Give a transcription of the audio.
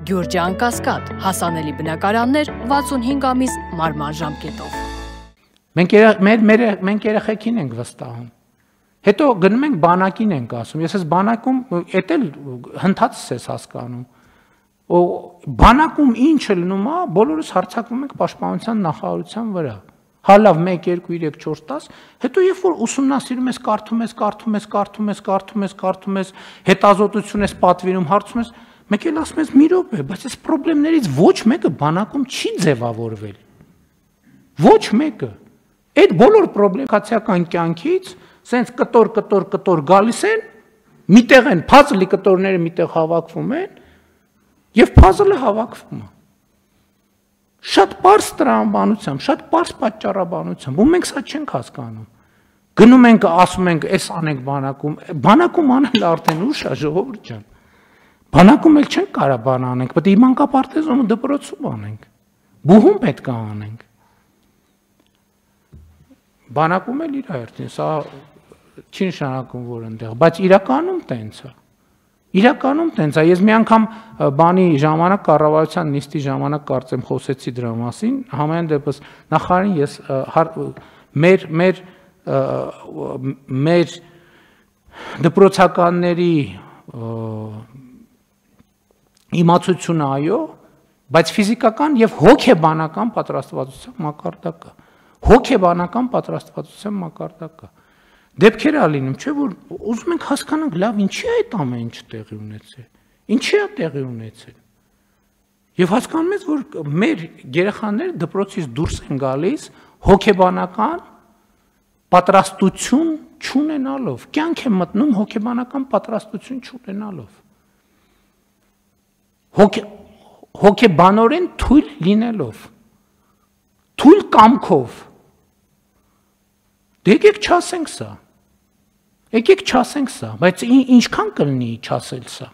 Գյուրջան Կասկադ, հասանելի բնակարաններ 65 ամիս մարման ժամկետով։ Մենք երեխեքին ենք վստահում։ Հետո գնում ենք բանակին ենք ասում, ես ես բանակում էդ էլ հնդածս ես հասկանում։ Բանակում ինչը լինում է, բոլորս հարձակվում ենք պաշտպանության նախարարության վրա։ Հա լավ 1 2 3 4 10, հետո երբ որ ուսումնասիրում ես, կարդում ես, հետազոտություն ես պատվիրում, հարցում ես, մեկ էլ ասում ես մի րոպե, բայց այս խնդիրներից ոչ մեկը բանակում չի ձևավորվել։ Ոչ մեկը։ Այդ բոլոր խնդիրական կյանքից սենց կտոր գալիս են, միտեղ են փազլի կտորները միտեղ հավաքվում են, եւ փազլը հավաքվում է։ Շատ པարզ տրամաբանությամբ, շատ པարզ պատճառաբանությամբ, ու մենք սա չենք հասկանում։ Գնում ենք, ասում ենք, այս անենք բանակում անել արդեն ուշ է, ժողովուրդ ջան։ Բանակում էլ չենք կարա բան անենք, պետք է մանկապարտեզում ու դպրոցում անենք։ Բուհում պետք է անենք։ Բանակում էլ իր հերթին, սա չի նշանակում, որ այնտեղ, բայց իրականում տենց է։ Իրականում տենց է, ես մի անգամ բանի ժամանակ կառավարության նիստի ժամանակ կարծեմ խոսեցի դրա մասին, համենայն դեպս նախարարին ես մեր դպրոցականների իմացությունը այո, բայց ֆիզիկական եւ հոգեբանական պատրաստվածության մակարդակը, հոգեբանական պատրաստվածության մակարդակը։ Դեպքեր է լինում, չէ՞ որ ուզում ենք հասկանանք, լավ, ինչի է այդ ամեն ինչը տեղի ունեցել։ Ինչի է տեղի ունեցել։ Եվ հասկանում ես, որ մեր երեխաները դպրոցից դուրս են գալիս հոգեբանական պատրաստություն չունենալով, կյանք են մտնում հոգեբանական պատրաստություն չունենալով։ Հոգեբանորեն թույլ լինելով, թույլ կամքով։ Դե եկեք չասենք սա, բայց ինչքան կլինի չասել սա։